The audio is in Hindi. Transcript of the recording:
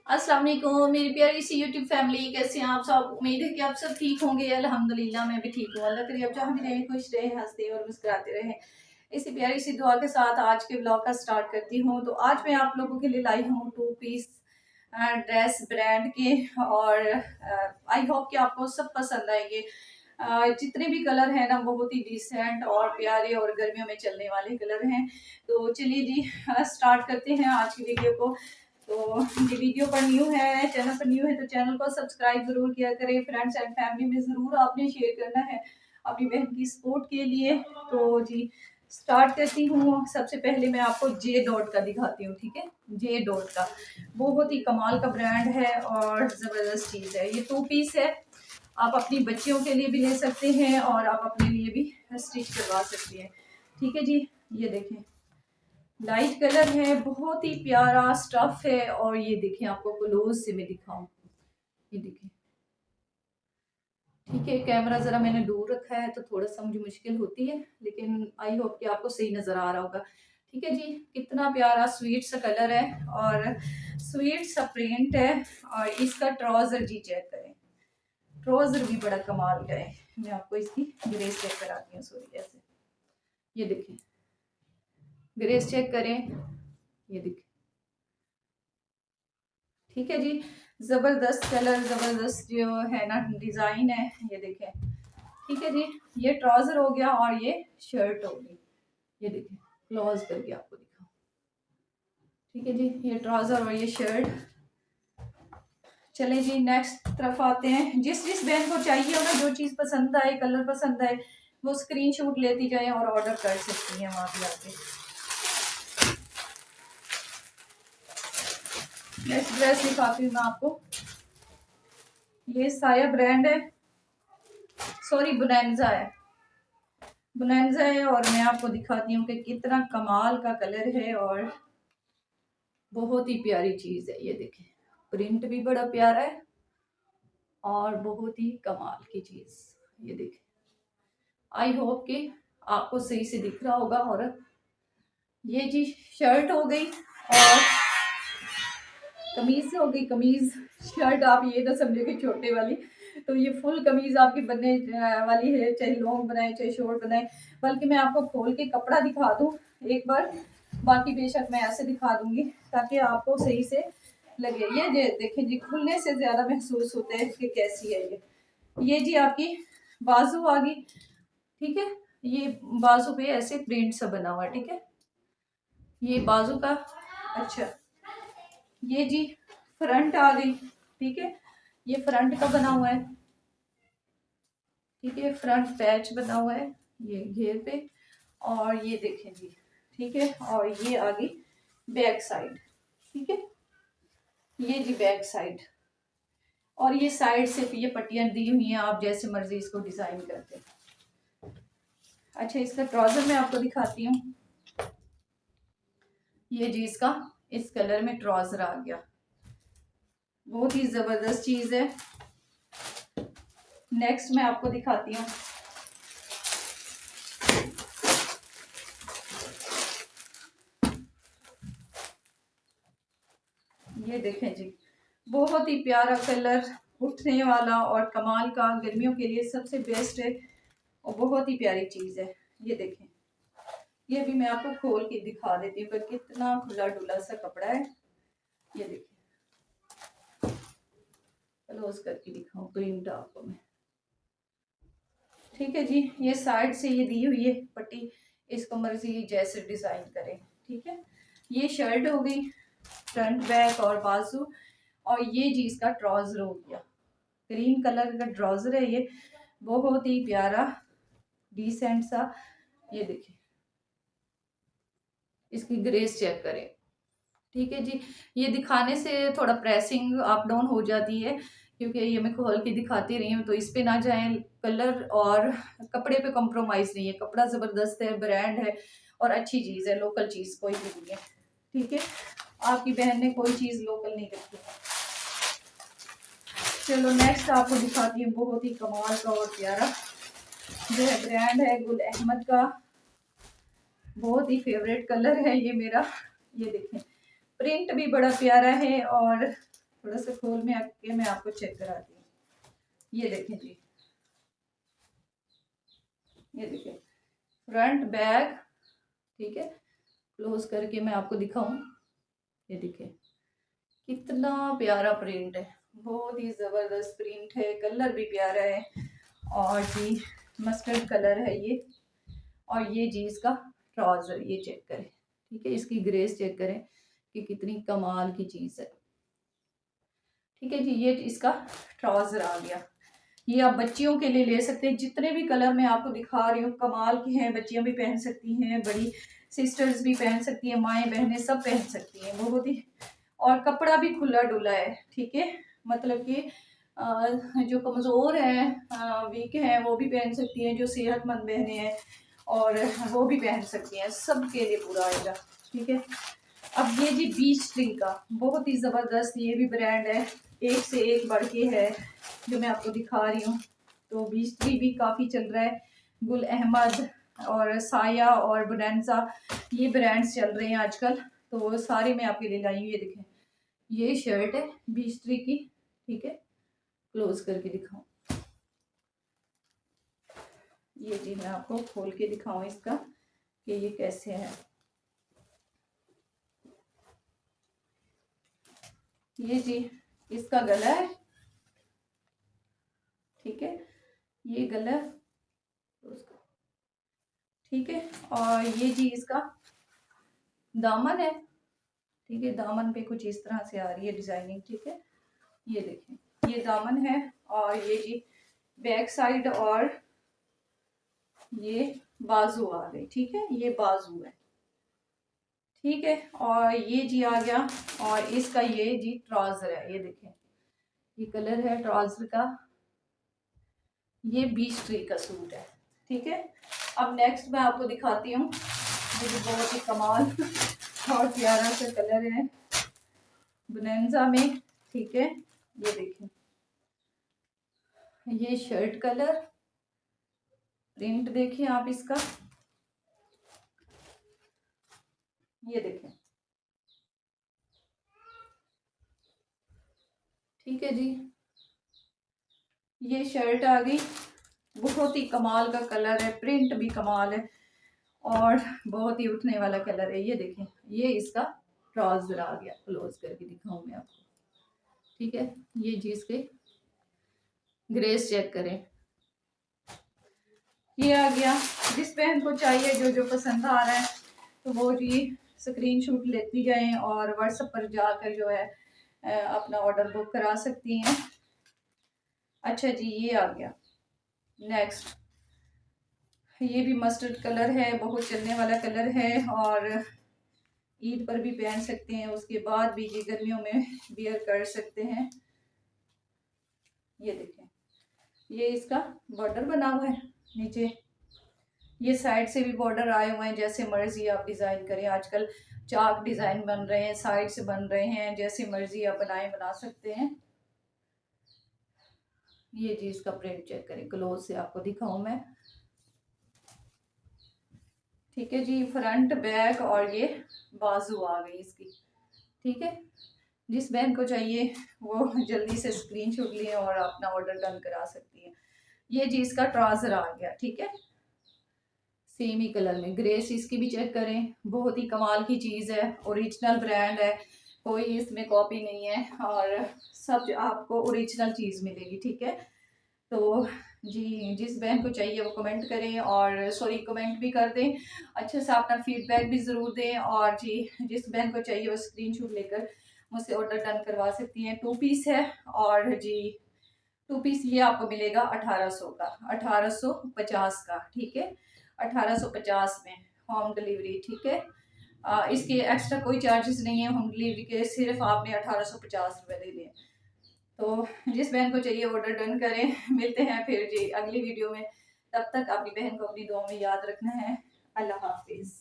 अस्सलाम वालेकुम मेरी प्यारी सी यूट्यूब फैमिली, कैसे हैं आप सब। उम्मीद है कि आप सब ठीक होंगे। अल्हम्दुलिल्लाह मैं भी ठीक हूँ। अल्लाह करे आप जहाँ भी रहें खुश रहे, हंसते और मुस्कुराते रहें। इसी प्यारी सी दुआ के साथ आज के ब्लॉग का स्टार्ट करती हूँ। तो आज मैं आप लोगों के लिए लाई हूँ 2 पीस ड्रेस ब्रांड के, और आई होप कि आपको सब पसंद आएंगे। जितने भी कलर हैं ना बहुत ही डिसेंट और प्यारे और गर्मियों में चलने वाले कलर हैं। तो चलिए जी स्टार्ट करते हैं आज की वीडियो को। तो ये वीडियो पर न्यू है, चैनल पर न्यू है तो चैनल को सब्सक्राइब जरूर किया करें। फ्रेंड्स एंड फैमिली में जरूर आपने शेयर करना है अपनी बहन की सपोर्ट के लिए। तो जी स्टार्ट करती हूँ। सबसे पहले मैं आपको जे डॉट का दिखाती हूँ, ठीक है। जे डॉट का बहुत ही कमाल का ब्रांड है और जबरदस्त चीज है। ये 2 पीस है, आप अपनी बच्चियों के लिए भी ले सकते हैं और आप अपने लिए भी स्टिच करवा सकते हैं, ठीक है जी। ये देखें लाइट कलर है, बहुत ही प्यारा स्टफ है। और ये देखें आपको क्लोज से मैं दिखाऊं, ये देखें, ठीक है। कैमरा जरा मैंने दूर रखा है तो थोड़ा सा मुझे मुश्किल होती है, लेकिन आई होप कि आपको सही नजर आ रहा होगा। ठीक है जी, कितना प्यारा स्वीट सा कलर है और स्वीट सा प्रिंट है। और इसका ट्राउजर जी चेक करें, ट्राउजर भी बड़ा कमाल का है। मैं आपको इसकी ग्रेस चेक कराती हूँ। सॉरी, ऐसे ये देखें, ग्रेस चेक करें, ये देखें, ठीक है जी। जबरदस्त कलर, जबरदस्त जो है ना डिजाइन है, ये देखें, ठीक है जी। ये ट्राउजर हो गया और ये शर्ट हो गई। ये देखें क्लोज करके आपको दिखाऊं, ठीक है जी। ये ट्राउजर और ये शर्ट। चले जी नेक्स्ट तरफ आते हैं। जिस जिस बहन को चाहिए हो ना, जो चीज पसंद आए, कलर पसंद आए, वो स्क्रीनशॉट लेती जाए और ऑर्डर कर सकती हैं वहां पे आके। नेक्स्ट ड्रेस दिखाती हूँ मैं आपको। ये साया ब्रांड है, सॉरी बोनेंजा है, बोनेंजा है। और मैं आपको दिखाती हूँ कि कितना कमाल का कलर है और बहुत ही प्यारी चीज है। ये देखें, प्रिंट भी बड़ा प्यारा है और बहुत ही कमाल की चीज। ये देखें, आई होप कि आपको सही से दिख रहा होगा। और ये जी शर्ट हो गई और कमीज हो गई। कमीज शर्ट आप ये ना समझो कि छोटे वाली, तो ये फुल कमीज आपकी बनने वाली है, चाहे लॉन्ग बनाए चाहे शॉर्ट बनाए। बल्कि मैं आपको खोल के कपड़ा दिखा दूं एक बार, बाकी बेशक मैं ऐसे दिखा दूंगी ताकि आपको सही से लगे। ये देखें जी, खुलने से ज्यादा महसूस होता है कि कैसी है ये जी आपकी बाजू आ गई, ठीक है। ये बाजू पे ऐसे प्रिंट सा बना हुआ है, ठीक है। ये बाजू का, अच्छा ये जी फ्रंट आ गई, ठीक है। ये फ्रंट का बना हुआ है, ठीक है। फ्रंट पैच बना हुआ है ये घेर पे। और ये देखें जी, ठीक है। और ये आ गई बैक साइड, ठीक है। ये जी बैक साइड, और ये साइड से ये पट्टियां दी हुई हैं, आप जैसे मर्जी इसको डिजाइन करते हैं। अच्छा, इसका ट्राउजर मैं आपको दिखाती हूँ। ये जी इसका इस कलर में ट्राउजर आ गया, बहुत ही जबरदस्त चीज है। नेक्स्ट मैं आपको दिखाती हूँ। ये देखें जी, बहुत ही प्यारा कलर, उठने वाला और कमाल का, गर्मियों के लिए सबसे बेस्ट है और बहुत ही प्यारी चीज है। ये देखें, ये भी मैं आपको खोल के दिखा देती हूँ कि कितना खुला डुला सा कपड़ा है। ये देखिए, क्लोज करके दिखाऊं प्रिंट आपको मैं, ठीक है जी। ये साइड से ये दी हुई है पट्टी, इसको मर्जी जैसे डिजाइन करें, ठीक है। ये शर्ट हो गई, फ्रंट बैक और बाजू। और ये जी इसका ट्राउजर हो गया, क्रीम कलर का ट्राउजर है ये, बहुत ही प्यारा डिसेंट सा। ये देखिए, इसकी ग्रेस चेक करें, ठीक है जी। ये दिखाने से थोड़ा प्रेसिंग अप डाउन हो जाती है, क्योंकि ये मैं खोल के दिखाती रही हूँ, तो इस पे ना जाए। कलर और कपड़े पे कॉम्प्रोमाइज नहीं है, कपड़ा जबरदस्त है, ब्रांड है और अच्छी चीज है, लोकल चीज कोई भी नहीं है, ठीक है। आपकी बहन ने कोई चीज लोकल नहीं रखी। चलो नेक्स्ट आपको दिखाती हूँ बहुत ही कमाल का और प्यारा जो है ब्रांड है गुल अहमद का। बहुत ही फेवरेट कलर है ये मेरा। ये देखें, प्रिंट भी बड़ा प्यारा है और थोड़ा सा खोल में आके मैं आपको चेक कराती हूँ। ये देखें जी, ये देखें फ्रंट बैक, ठीक है। क्लोज करके मैं आपको दिखाऊं, ये देखें कितना प्यारा प्रिंट है, बहुत ही जबरदस्त प्रिंट है, कलर भी प्यारा है और जी मस्टर्ड कलर है ये। और ये जी इसका ट्राउजर, ये चेक करें, ठीक है, इसकी ग्रेस चेक करें कि कितनी कमाल की चीज है, ठीक है जी। ये इसका ट्राउजर आ गया। ये आप बच्चियों के लिए ले सकते हैं, जितने भी कलर मैं आपको दिखा रही हूँ कमाल की हैं, बच्चियां भी पहन सकती हैं, बड़ी सिस्टर्स भी पहन सकती हैं, माएँ बहनें सब पहन सकती हैं, बहुत ही। और कपड़ा भी खुला डुला है, ठीक है, मतलब कि जो कमज़ोर हैं, वीक हैं, वो भी पहन सकती हैं, जो सेहतमंद बहनें हैं और वो भी पहन सकती हैं, सबके लिए पूरा आएगा, ठीक है। अब ये जी बीच ट्री का बहुत ही ज़बरदस्त, ये भी ब्रांड है, एक से एक बढ़ के है जो मैं आपको दिखा रही हूँ। तो बीच ट्री भी काफ़ी चल रहा है, गुल अहमद और साया और बोनेंजा, ये ब्रांड्स चल रहे हैं आजकल, तो वो सारे मैं आपके लिए लाई हूँ। ये देखें, ये शर्ट है बीच ट्री की, ठीक है, क्लोज करके दिखाऊं, ये जी मैं आपको खोल के दिखाऊं इसका कि ये कैसे है। ये जी इसका गला है, ठीक है, ये गला, ठीक है। और ये जी इसका दामन है, ठीक है, दामन पे कुछ इस तरह से आ रही है डिजाइनिंग, ठीक है, ये देखें ये दामन है। और ये जी बैक साइड और ये बाजू आ गई, ठीक है, ये बाजू है, ठीक है। और ये जी आ गया, और इसका ये जी ट्राउजर है, ये देखें ये कलर है ट्राउजर का, ये बीच ट्री का सूट है, ठीक है। अब नेक्स्ट मैं आपको दिखाती हूँ, ये बहुत ही कमाल और प्यारा सा कलर है बोनेंजा में, ठीक है, ये देखें ये शर्ट कलर, प्रिंट देखिए आप इसका, ये देखें, ठीक है जी, ये शर्ट आ गई, बहुत ही कमाल का कलर है, प्रिंट भी कमाल है और बहुत ही उठने वाला कलर है। ये देखें ये इसका ट्राउजर आ गया, क्लोज करके दिखाऊं मैं आपको, ठीक है। ये जी इसके ग्रेस चेक करें, ये आ गया। जिस बहन को चाहिए जो जो पसंद आ रहा है तो वो जी स्क्रीनशॉट लेती जाएं और व्हाट्सएप पर जाकर जो है अपना ऑर्डर बुक करा सकती हैं। अच्छा जी ये आ गया नेक्स्ट, ये भी मस्टर्ड कलर है, बहुत चलने वाला कलर है और ईद पर भी पहन सकते हैं, उसके बाद भी ये गर्मियों में वियर कर सकते हैं। ये देखें ये इसका बॉर्डर बना हुआ है नीचे, ये साइड से भी बॉर्डर आए हुए हैं, जैसे मर्जी आप डिज़ाइन करें, आजकल चाक डिज़ाइन बन रहे हैं, साइड से बन रहे हैं, जैसे मर्जी आप बना सकते हैं। ये जी इसका प्रिंट चेक करें, क्लोज से आपको दिखाऊं मैं, ठीक है जी, फ्रंट बैक और ये बाजू आ गई इसकी, ठीक है। जिस बहन को चाहिए वो जल्दी से स्क्रीनशॉट लें और अपना ऑर्डर डन करा सकती है। ये जी इसका ट्राउजर आ गया, ठीक है, सेम ही कलर में, ग्रेस इसकी भी चेक करें, बहुत ही कमाल की चीज़ है, ओरिजिनल ब्रांड है, कोई इसमें कॉपी नहीं है और सब आपको ओरिजिनल चीज़ मिलेगी, ठीक है। तो जी जिस बहन को चाहिए वो कमेंट करें और सॉरी कमेंट भी कर दें, अच्छे से अपना फीडबैक भी ज़रूर दें, और जी जिस बहन को चाहिए वो स्क्रीनशॉट लेकर मुझसे ऑर्डर डन करवा सकती हैं। 2 पीस है और जी 2 पीस ये आपको मिलेगा 1800 का, 1850 का, ठीक है, 1850 में होम डिलीवरी, ठीक है। इसके एक्स्ट्रा कोई चार्जेस नहीं है होम डिलीवरी के, सिर्फ आपने 1850 रुपये देने हैं। तो जिस बहन को चाहिए ऑर्डर डन करें। मिलते हैं फिर जी अगली वीडियो में, तब तक अपनी बहन को अपनी दुआ में याद रखना है। अल्लाह हाफिज़।